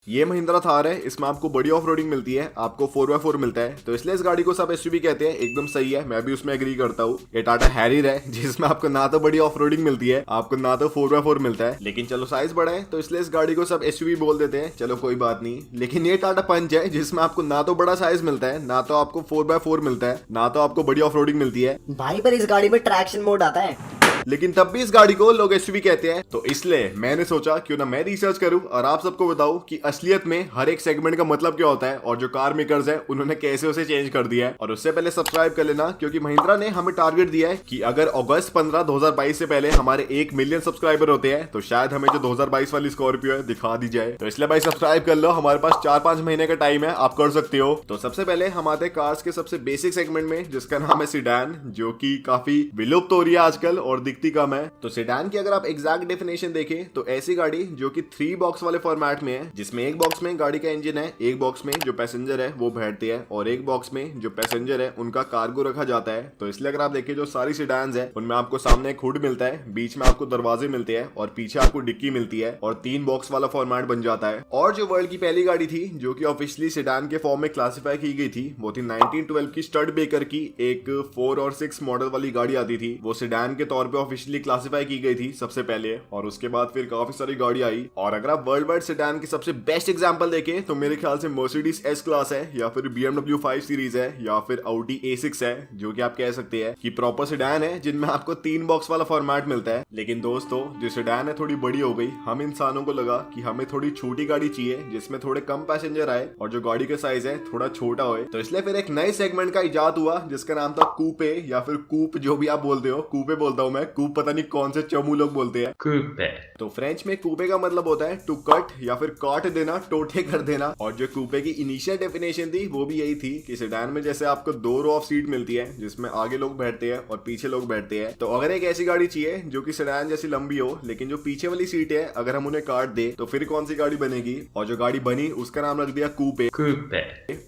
ये महिंद्रा थार है, इसमें आपको बड़ी ऑफ रोडिंग मिलती है, आपको 4x4 मिलता है, तो इसलिए इस गाड़ी को सब एसयूवी कहते हैं। एकदम सही है, मैं भी उसमें एग्री करता हूँ। ये टाटा हैरियर है जिसमें आपको ना तो बड़ी ऑफ रोडिंग मिलती है, आपको ना तो 4x4 मिलता है, लेकिन चलो साइज बड़ा है तो इसलिए इस गाड़ी को सब एसयूवी बोल देते हैं। चलो कोई बात नहीं। लेकिन ये टाटा पंच है जिसमें आपको ना तो बड़ा साइज मिलता है, ना तो आपको 4x4 मिलता है, ना तो आपको बड़ी ऑफ रोडिंग मिलती है भाई पर इस गाड़ी में ट्रैक्शन मोड आता है। लेकिन तब भी इस गाड़ी को लोग एसयूवी कहते हैं। तो इसलिए मैंने सोचा क्यों ना मैं रिसर्च करूं और आप सबको बताऊं कि असलियत में हर एक सेगमेंट का मतलब क्या होता है और जो कार मेकर्स हैं उन्होंने कैसे उसे चेंज कर दिया है। और उससे पहले सब्सक्राइब कर लेना, क्योंकि महिंद्रा ने हमें टारगेट दिया है कि अगर अगस्त 15 2022 से पहले हमारे 1 मिलियन सब्सक्राइबर होते हैं तो शायद हमें जो 2022 वाली स्कॉर्पियो है दिखा दी जाए। तो इसलिए भाई सब्सक्राइब कर लो, हमारे पास 4-5 महीने का टाइम है, आप कर सकते हो। तो सबसे पहले हम आते हैं कार्स के सबसे बेसिक सेगमेंट में, जिसका नाम है सीडान, जो कि काफी विलुप्त हो रही है आजकल और दिखती कम है। तो सेडान की अगर आप एग्जैक्ट डेफिनेशन देखें तो ऐसी गाड़ी जो कि 3 बॉक्स वाले फॉर्मेट में है, जिसमें एक बॉक्स में गाड़ी का इंजन है, एक बॉक्स में जो पैसेंजर है वो बैठते हैं और एक बॉक्स में जो पैसेंजर है उनका कार्गो रखा जाता है। तो इसलिए अगर आप देखें जो सारी सेडान्स है उनमें आपको सामने एक हुड मिलता है, बीच में आपको दरवाजे मिलते हैं और पीछे आपको डिक्की मिलती है और 3 बॉक्स वाला फॉर्मेट बन जाता है। और जो वर्ल्ड की पहली गाड़ी थी जो कि ऑफिशियली सेडान के फॉर्म में क्लासिफाई की गई थी वो थी 1912 की स्टड बेकर की एक 4 और 6 मॉडल वाली गाड़ी आती थी। वो सेडान के तौर पे ऑफिशियली क्लासिफाई की गई थी सबसे पहले, और उसके बाद फिर काफी सारी गाड़ी आई। और अगर आप वर्ल्ड वाइड सेडान की सबसे बेस्ट एग्जांपल देखें तो मेरे ख्याल से मर्सिडीज एस क्लास है, या फिर BMW 5 सीरीज है, या फिर Audi A6 है, जो कि आप कह सकते हैं कि प्रॉपर सेडान है जिनमें आपको 3 बॉक्स वाला फॉर्मेट मिलता है। लेकिन दोस्तों जो सेडान है थोड़ी बड़ी हो गई, हम इंसानों को लगा कि हमें थोड़ी छोटी गाड़ी चाहिए जिसमें थोड़े कम पैसेंजर आए और जो गाड़ी का साइज है थोड़ा छोटा हो। तो इसलिए फिर एक नए सेगमेंट का इजाद हुआ जिसका नाम था कूपे, या फिर कूप, जो भी आप बोलते हो। कूपे बोलता हूं मैं, कूप पता नहीं कौन से चमू लोग बोलते हैं। कूपे। तो फ्रेंच में कूपे का मतलब होता है टू कट या फिर काट देना, टोटे कर देना। और जो कूपे की इनिशियल डेफिनेशन थी वो भी यही थी कि सेडान में जैसे आपको 2 रो ऑफ सीट मिलती है जिसमें आगे लोग बैठते हैं और पीछे लोग बैठते हैं, तो अगर एक ऐसी गाड़ी चाहिए जो कि सेडान जैसी लंबी हो लेकिन जो पीछे वाली सीट है अगर हम उन्हें काट दे तो फिर कौन सी गाड़ी बनेगी। और जो गाड़ी बनी उसका नाम रख दिया कूपे।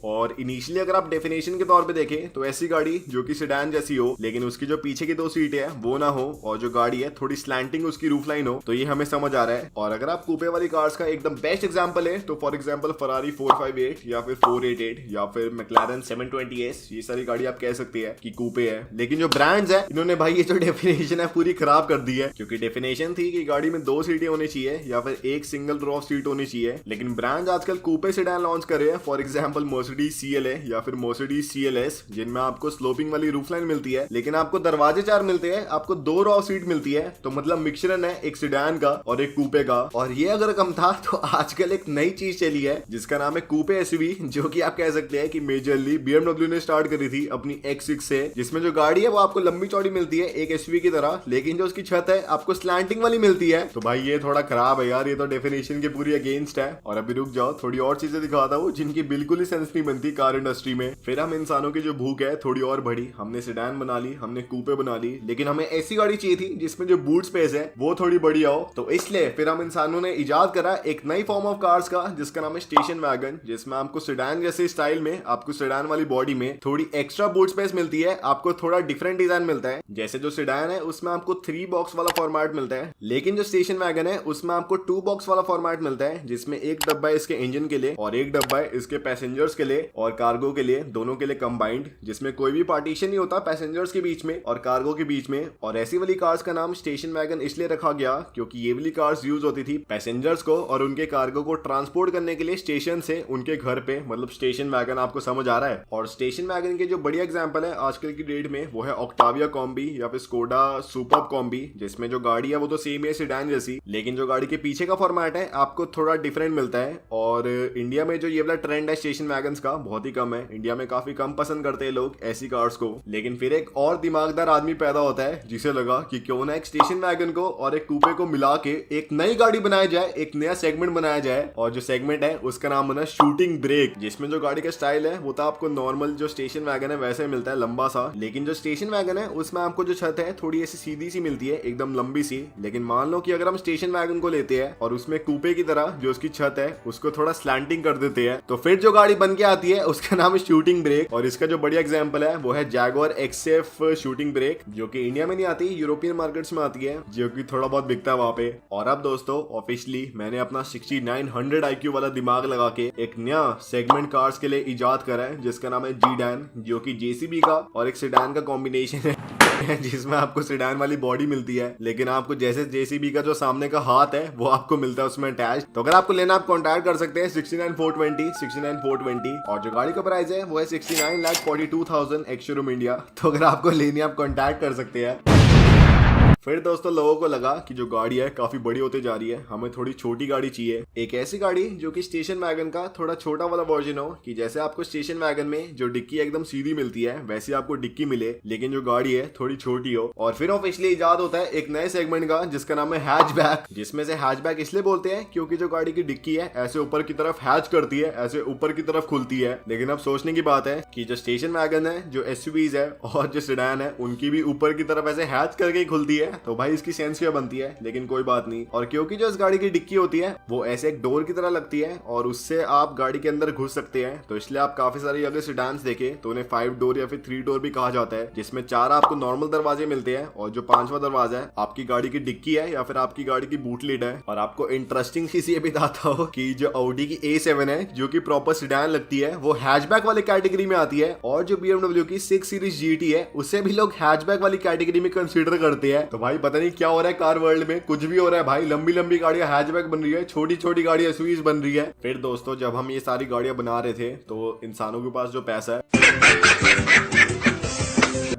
और इनिशियली अगर आप डेफिनेशन के तौर पे देखें तो ऐसी गाड़ी जो कि सेडान जैसी हो लेकिन उसकी जो पीछे की 2 सीट है वो ना हो और जो गाड़ी है थोड़ी स्लैंटिंग उसकी रूफ लाइन हो, तो ये हमें समझ आ रहा है। और अगर आप कूपे वाली कार्स का एकदम बेस्ट एग्जांपल है तो फॉर एग्जांपल फरारी 458 या फिर 488 या फिर मैक्लारेन 720S, ये सारी गाड़ी आप कह सकते हैं कि कूपे है। लेकिन जो ब्रांड्स है इन्होंने भाई ये जो डेफिनेशन है पूरी खराब कर दी है, क्योंकि डेफिनेशन थी कि गाड़ी में 2 सीटें होनी चाहिए या फिर एक सिंगल रो ऑफ सीट होनी चाहिए, लेकिन ब्रांड्स आजकल कूपे सेडान लॉन्च कर रहे हैं। फॉर एग्जांपल मर्सिडीज CLA या फिर मर्सिडीज CLS, जिनमें आपको स्लोपिंग वाली रूफ लाइन मिलती है लेकिन आपको दरवाजे 4 मिलते हैं, आपको 2 रो ऑफ सीट मिलती है। तो मतलब मिक्सचरन है एक सेडान का और एक कूपे का। और ये अगर कम था तो आजकल एक नई चीज चली है जिसका नाम है कूपे एसयूवी, जो कि आप कह सकते हैं कि मेजरली BMW ने स्टार्ट करी थी अपनी X6 से, जिसमें जो गाड़ी है वो आपको लंबी चौड़ी मिलती है एक एसयूवी की तरह, लेकिन जो उसकी छत है आपको स्लैंटिंग वाली मिलती है। तो भाई ये थोड़ा खराब है यार, ये तो डेफिनेशन के पूरी अगेंस्ट है। और अभी रुक जाओ, थोड़ी और चीजें दिखाता हूँ जिनकी बिल्कुल ही सेंस नहीं बनती कार इंडस्ट्री में। फिर हम इंसानों की जो भूख है थोड़ी और बढ़ी, हमने सेडान बना ली, हमने कूपे बना ली, लेकिन हमें ऐसी गाड़ी चाहिए थी जिसमें जो बूट स्पेस है वो थोड़ी बढ़िया हो। तो इसलिए फिर हम इंसानों ने इजाद करा एक नई फॉर्म ऑफ कार्स का जिसका नाम है स्टेशन वैगन, जिसमें आपको सेडान जैसे स्टाइल में, आपको सेडान वाली बॉडी में थोड़ी एक्स्ट्रा बूट स्पेस मिलती है, आपको थोड़ा डिफरेंट डिजाइन मिलता है। जैसे जो सेडान है उसमें आपको 3 बॉक्स वाला फॉर्मेट मिलता है, लेकिन जो स्टेशन वैगन है उसमें आपको 2 बॉक्स वाला फॉर्मेट मिलता है, जिसमें एक डब्बा है इसके इंजन के लिए और एक डब्बा है इसके पैसेंजर्स के लिए और कार्गो के लिए, दोनों के लिए कंबाइंड, जिसमें कोई भी पार्टीशन नहीं होता पैसेंजर्स के बीच में और कार्गो के बीच में। और ऐसी वाली कार्स का नाम स्टेशन वैगन इसलिए रखा गया क्योंकि ये वाली कार्स यूज होती थी पैसेंजर्स को और उनके कार्गो को ट्रांसपोर्ट करने के लिए स्टेशन से उनके घर पे, मतलब स्टेशन वैगन। आपको समझ आ रहा है। और स्टेशन वैगन के जो बढ़िया एग्जांपल है आजकल की डेट में वो है ऑक्टाविया कॉम्बी या फिर स्कोडा सुपर कॉम्बी, जिसमें जो गाड़ी है वो तो सेम है सेडान जैसी, लेकिन जो गाड़ी के पीछे का फॉर्मेट है आपको थोड़ा डिफरेंट मिलता है। और इंडिया में जो ये वाला ट्रेंड है स्टेशन वैगन्स का बहुत ही कम है, इंडिया में काफी कम पसंद करते हैं लोग ऐसी कार्स को। लेकिन फिर एक और दिमागदार आदमी पैदा होता है जिसे लगा कि क्यों ना एक स्टेशन वैगन को और एक कूपे को मिला के एक नई गाड़ी बनाया जाए, एक नया सेगमेंट बनाया जाए। और जो सेगमेंट है उसका नाम बना शूटिंग ब्रेक, जिसमें जो गाड़ी का स्टाइल है वो तो आपको नॉर्मल जो स्टेशन वैगन है वैसे मिलता है, लंबा सा, लेकिन जो स्टेशन वैगन है उसमें आपको जो छत है थोड़ी ऐसी सीधी सी मिलती है, एकदम लंबी सी। लेकिन मान लो कि अगर हम स्टेशन वैगन को लेते हैं और उसमें कूपे की तरह जो उसकी छत है उसको थोड़ा स्लैंटिंग कर देते हैं, तो फिर जो गाड़ी बन के आती है उसका नाम है शूटिंग ब्रेक। और इसका जो बढ़िया एग्जांपल है वो है जैगुआर XF शूटिंग ब्रेक, जो कि इंडिया में नहीं आती, यूरोपियन मार्केट्स में आती है, जो कि थोड़ा बहुत बिकता है वहाँ पे। और अब दोस्तों ऑफिशियली मैंने अपना 6900 IQ वाला दिमाग लगा के एक नया सेगमेंट कार्स के लिए इजाद करा है, जिसका नाम है जीडैन, जो कि जेसीबी का और एक सेडान का कॉम्बिनेशन है जिसमें आपको सेडान वाली बॉडी मिलती है, लेकिन आपको जैसे जेसीबी का जो सामने का हाथ है वो आपको मिलता है उसमें अटैच। तो अगर आपको लेना आप कॉन्टैक्ट कर सकते हैं 69420 और जो गाड़ी का प्राइस है वो है 69,42,000 एक्स शोरूम इंडिया। तो अगर आपको लेनी आप कॉन्टैक्ट कर सकते हैं। फिर दोस्तों लोगों को लगा कि जो गाड़ी है काफी बड़ी होती जा रही है, हमें थोड़ी छोटी गाड़ी चाहिए, एक ऐसी गाड़ी जो कि स्टेशन वैगन का थोड़ा छोटा वाला वर्जन हो, कि जैसे आपको स्टेशन वैगन में जो डिक्की एकदम सीधी मिलती है वैसे आपको डिक्की मिले, लेकिन जो गाड़ी है थोड़ी छोटी हो। और फिर ऑफिशियली इजाद होता है एक नए सेगमेंट का जिसका नाम है हैचबैक, जिसमें से हैचबैक इसलिए बोलते हैं क्योंकि जो गाड़ी की डिक्की है ऐसे ऊपर की तरफ हैच करती है, ऐसे ऊपर की तरफ खुलती है। लेकिन अब सोचने की बात है कि जो स्टेशन वैगन है, जो एसयूवीज है और जो सेडान है, उनकी भी ऊपर की तरफ ऐसे हैच करके खुलती है, तो भाई इसकी सेंस क्या बनती है। लेकिन कोई बात नहीं। और क्योंकि जो इस गाड़ी की डिक्की होती है वो ऐसे एक डोर की तरह लगती है और उससे आप गाड़ी के अंदर घुस सकते हैं, तो इसलिए आप काफी सारी अगर सेडान्स देखे तो उन्हें 5 डोर या फिर 3 डोर भी कहा जाता है, जिसमें 4 आपको नॉर्मल दरवाजे मिलते हैं और जो 5वां दरवाजा है आपकी गाड़ी की डिक्की है या फिर आपकी गाड़ी की बूट लिड है। और आपको इंटरेस्टिंग चीज ये बताता हो कि जो ऑडी की A7 है जो कि प्रॉपर सेडान लगती है, वो हैचबैक वाली कैटेगरी में आती है, और जो BMW की 6 सीरीज GT है उसे भी लोग हैचबैक वाली कैटेगरी में कंसीडर करते हैं। तो भाई पता नहीं क्या हो रहा है कार वर्ल्ड में, कुछ भी हो रहा है भाई। लंबी लंबी गाड़ियां हैचबैक बन रही है, छोटी छोटी गाड़ियां एसयूवीज बन रही है। फिर दोस्तों जब हम ये सारी गाड़ियां बना रहे थे तो इंसानों के पास जो पैसा है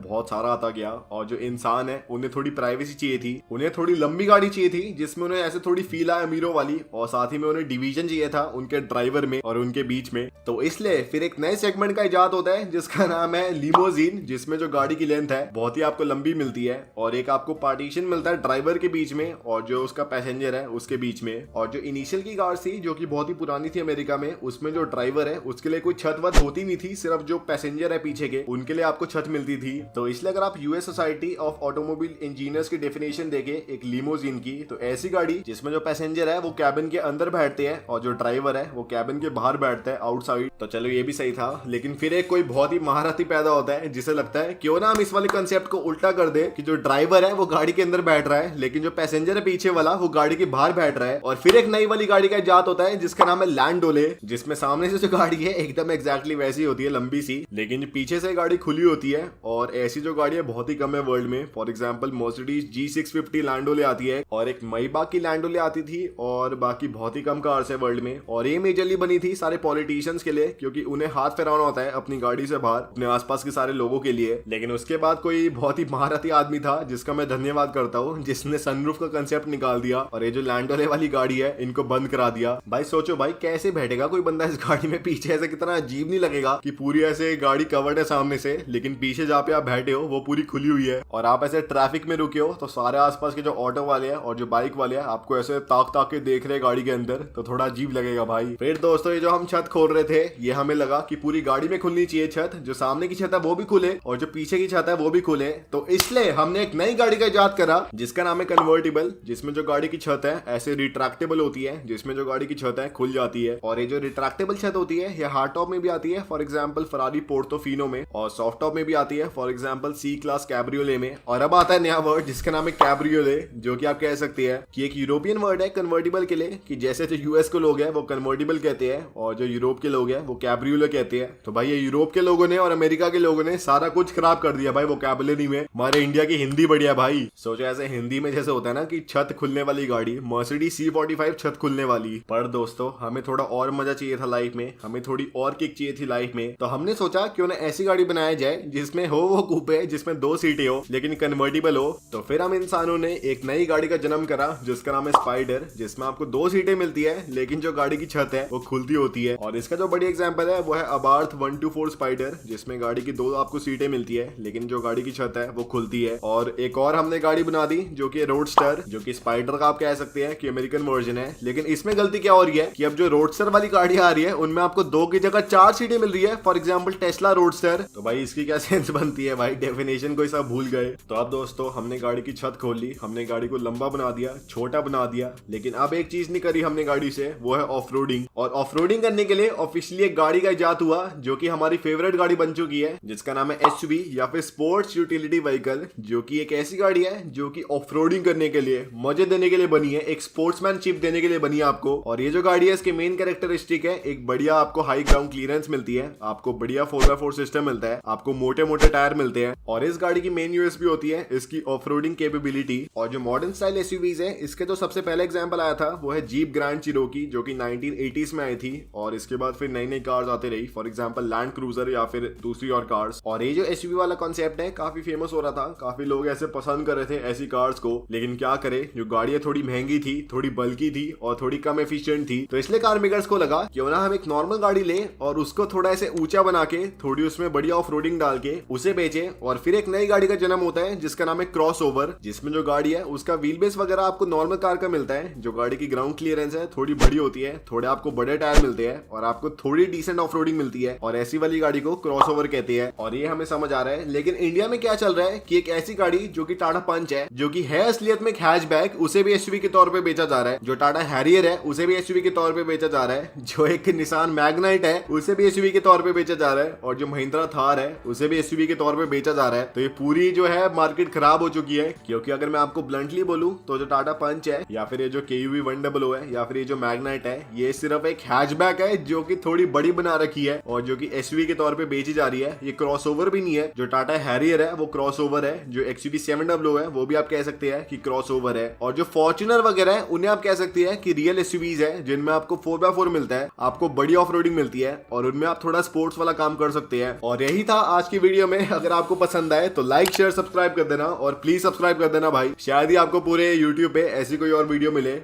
बहुत सारा आता गया, और जो इंसान है उन्हें थोड़ी प्राइवेसी चाहिए थी, उन्हें थोड़ी लंबी गाड़ी चाहिए थी जिसमें उन्हें ऐसे थोड़ी फील आए अमीरों वाली, और साथ ही में उन्हें डिवीजन चाहिए था उनके ड्राइवर में और उनके बीच में। तो इसलिए फिर एक नए सेगमेंट का इजाद होता है जिसका नाम है लिमोजीन, जिसमें जो गाड़ी की लेंथ है बहुत ही आपको लंबी मिलती है, और एक आपको पार्टीशन मिलता है ड्राइवर के बीच में और जो उसका पैसेंजर है उसके बीच में। और जो इनिशियल की कार थी जो कि बहुत ही पुरानी थी अमेरिका में, उसमें जो ड्राइवर है उसके लिए कोई छत वत होती नहीं थी, सिर्फ जो पैसेंजर है पीछे के उनके लिए आपको छत मिलती थी। तो इसलिए अगर आप US society of automobile engineers की डेफिनेशन देखे एक लिमोजीन की, तो ऐसी गाड़ी जिसमें जो पैसेंजर है वो कैबिन के अंदर बैठते हैं और जो ड्राइवर है वो कैबिन के बाहर बैठता है आउटसाइड। तो चलो ये भी सही था, लेकिन फिर एक कोई बहुत ही महारथी पैदा होता है जिसे लगता है क्यों ना हम इस वाले कंसेप्ट को उल्टा कर दे कि जो ड्राइवर है वो गाड़ी के अंदर बैठ रहा है, लेकिन जो पैसेंजर है पीछे वाला वो गाड़ी के बाहर बैठ रहा है। और फिर एक नई वाली गाड़ी का इजाद होता है जिसका नाम है लैंडोले, जिसमें सामने से जो गाड़ी है एकदम एग्जैक्टली वैसी होती है, लंबी सी, लेकिन पीछे से गाड़ी खुली होती है। और ऐसी जो गाड़ी है बहुत ही कम है वर्ल्ड में। फॉर एग्जांपल मर्सिडीज G650 लैंडोले आती है, और एक मैबाक की लैंडोले आती थी, और बाकी बहुत ही कम कार्स है वर्ल्ड में। और ये मेजरली बनी थी सारे पॉलिटिशियंस के लिए, क्योंकि उन्हें हाथ फैलाना होता है अपनी गाड़ी से बाहर अपने आसपास के सारे लोगों के लिए। लेकिन उसके बाद कोई बहुत ही महारथी आदमी था जिसका मैं धन्यवाद करता हूँ, जिसने सनरूफ का कंसेप्ट निकाल दिया और ये जो लैंडोले वाली गाड़ी है इनको बंद करा दिया। भाई सोचो भाई कैसे बैठेगा कोई बंदा इस गाड़ी में पीछे, ऐसे कितना अजीब नहीं लगेगा कि पूरी ऐसे गाड़ी कवर्ड है सामने से, लेकिन पीछे जहाँ पे आप बैठे हो वो पूरी खुली हुई है, और आप ऐसे ट्रैफिक में रुके हो तो सारे आसपास के जो ऑटो वाले हैं और जो बाइक वाले हैं आपको ऐसे ताक ताक के देख रहे हैं गाड़ी के अंदर, तो थोड़ा अजीब लगेगा भाई। फिर दोस्तों ये जो हम छत खोल रहे थे ये हमें लगा कि पूरी गाड़ी में खुलनी चाहिए छत, जो सामने की छत है वो भी खुले और जो पीछे की छत है वो भी खुले। तो इसलिए हमने एक नई गाड़ी का इजाद करा जिसका नाम है कन्वर्टिबल, जिसमें जो गाड़ी की छत है ऐसे रिट्रैक्टेबल होती है, जिसमें जो गाड़ी की छत है खुल जाती है। और ये जो रिट्रैक्टेबल छत होती है ये हार्ड टॉप में भी आती है, फॉर एग्जाम्पल फरारी पोर्टोफिनो में, और सॉफ्ट टॉप में भी आती है, for example C class cabriolet में। और अब आता है नया वर्ड जिसका नाम है कैब्रियोले, जो कि आप कह सकते हैं कि एक यूरोपियन वर्ड है कन्वर्टिबल के लिए, कि जैसे जो यूएस के लोग हैं वो कन्वर्टिबल कहते हैं और जो यूरोप के लोग हैं वो कैब्रियोले कहते हैं। तो भाई ये यूरोप के लोगों ने और अमेरिका के लोगों ने सारा कुछ खराब कर दिया भाई वोकैबुलरी में। हमारे इंडिया की हिंदी बढ़िया भाई। सोचो ऐसे हिंदी में जैसे होता है ना कि छत खुलने वाली गाड़ी, मर्सिडीज C45 छत खुलने वाली। पर दोस्तों हमें थोड़ा और मजा चाहिए था लाइफ में, हमें थोड़ी और किक चाहिए थी लाइफ में, तो हमने सोचा क्यों ना ऐसी गाड़ी बनाया जाए जिसमें हो वो कूपे, जिसमें 2 सीटें हो लेकिन कन्वर्टिबल हो। तो फिर हम इंसानों ने एक नई गाड़ी का जन्म करा जिसका नाम है स्पाइडर, जिसमें आपको 2 सीटें मिलती है लेकिन जो गाड़ी की छत है वो खुलती होती है। और इसका जो बड़ी एग्जांपल है वो है अबार्थ 124 स्पाइडर, जिसमें गाड़ी की 2 आपको सीटें मिलती है लेकिन जो गाड़ी की छत है वो खुलती है। और एक और हमने गाड़ी बना दी जो कि रोडस्टर, जो कि स्पाइडर का आप कह सकते हैं कि अमेरिकन वर्जन है। लेकिन इसमें गलती क्या हो रही है कि अब जो रोडस्टर वाली गाड़ी आ रही है उनमें आपको 2 की जगह 4 सीटें मिल रही है, फॉर एग्जाम्पल टेस्ला रोडस्टर। तो भाई इसकी क्या सेंस बनती है भाई डेफिनेशन को ही सब भूल गए। तो अब दोस्तों हमने गाड़ी की छत खोल ली, हमने गाड़ी को लंबा बना दिया, छोटा बना दिया, लेकिन अब एक चीज नहीं करी हमने गाड़ी से, वो है ऑफ रोडिंग। और ऑफ रोडिंग करने के लिए ऑफिशियली एक गाड़ी का इजाद हुआ जो कि हमारी फेवरेट गाड़ी बन चुकी है, जिसका नाम है एसयूवी या फिर स्पोर्ट्स यूटिलिटी व्हीकल, जो कि एक ऐसी गाड़ी है जो कि ऑफ रोडिंग करने के लिए, मजे देने के लिए बनी है, एक स्पोर्ट्समैनशिप देने के लिए बनी है आपको। और ये जो गाड़ी है इसके मेन कैरेक्टरिस्टिक है एक बढ़िया आपको हाई ग्राउंड क्लियरेंस मिलती है, आपको बढ़िया 4x4 सिस्टम मिलता है, आपको मोटे मोटे टायर मिलते हैं, और इस गाड़ी की मेन यूएसपी होती है इसकी ऑफ रोडिंग केपेबिलिटी। और जो मॉडर्न स्टाइल एसयूवीज है इसके तो सबसे पहले एग्जांपल आया था वो है जीप ग्रैंड चिरोकी, जो कि 1980s में आई थी, और इसके बाद फिर नई नई कार्स आते रही, फॉर एग्जांपल लैंड क्रूजर या फिर दूसरी और कार्स। और ये जो एसयूवी वाला कॉन्सेप्ट है काफी फेमस हो रहा था, काफी लोग ऐसे पसंद कर रहे थे ऐसी कार्स को, लेकिन क्या करे जो गाड़ियां थोड़ी महंगी थी, थोड़ी बल्कि थी और थोड़ी कम एफिशिएंट थी, तो इसलिए कार मेकर्स को लगा क्यों ना हम एक नॉर्मल गाड़ी ले और उसको थोड़ा ऐसे ऊंचा बना के थोड़ी उसमें बढ़िया ऑफ रोडिंग डाल के उसे बेचे। और फिर एक नई गाड़ी का जन्म होता है जिसका नाम है क्रॉसओवर, जिसमें जो गाड़ी है उसका व्हील बेस वगैरह आपको नॉर्मल कार का मिलता है, जो गाड़ी की ग्राउंड क्लियरेंस है थोड़ी बड़ी होती है, थोड़े आपको बड़े टायर मिलते हैं और आपको थोड़ी डिसेंट ऑफ रोडिंग मिलती है, और ऐसी वाली गाड़ी को क्रॉसओवर कहते हैं। और ये हमें समझ आ रहा है, लेकिन इंडिया में क्या चल रहा है कि एक ऐसी गाड़ी जो कि टाटा पंच है, जो कि है असलियत में एक हैचबैक, उसे भी एसयूवी के तौर पे बेचा जा रहा है। जो टाटा हैरियर है उसे भी एसयूवी के तौर पे बेचा जा रहा है, जो एक निसान मैग्नाइट है उसे भी एसयूवी के तौर पे बेचा जा रहा है, और जो महिंद्रा थार है उसे भी एसयूवी के तौर पे बेचा जा रहा है। तो ये पूरी जो है मार्केट खराब हो चुकी है, क्योंकि अगर मैं आपको ब्लंटली बोलूं तो जो टाटा पंच है या फिर ये जो KUV 100 है या फिर ये जो मैग्नाइट है, ये सिर्फ एक हैचबैक है जो कि थोड़ी बड़ी बना रखी है और जो कि एसयूवी के तौर पे बेची जा रही है। ये क्रॉसओवर भी नहीं है। जो टाटा हैरियर है वो क्रॉसओवर है, जो XUV 700 है वो भी आप कह सकते हैं कि क्रॉसओवर है, और जो फॉर्च्यूनर वगैरह है उन्हें आप कह सकते हैं कि रियल एसयूवीज है, जिनमें आपको 4x4 मिलता है, आपको बड़ी ऑफ रोडिंग मिलती है और उनमें आप थोड़ा स्पोर्ट्स वाला काम कर सकते हैं। और यही था आज की वीडियो में। अगर आपको पसंद आए तो लाइक शेयर सब्सक्राइब कर देना, और प्लीज सब्सक्राइब कर देना भाई, शायद ही आपको पूरे यूट्यूब पे ऐसी कोई और वीडियो मिले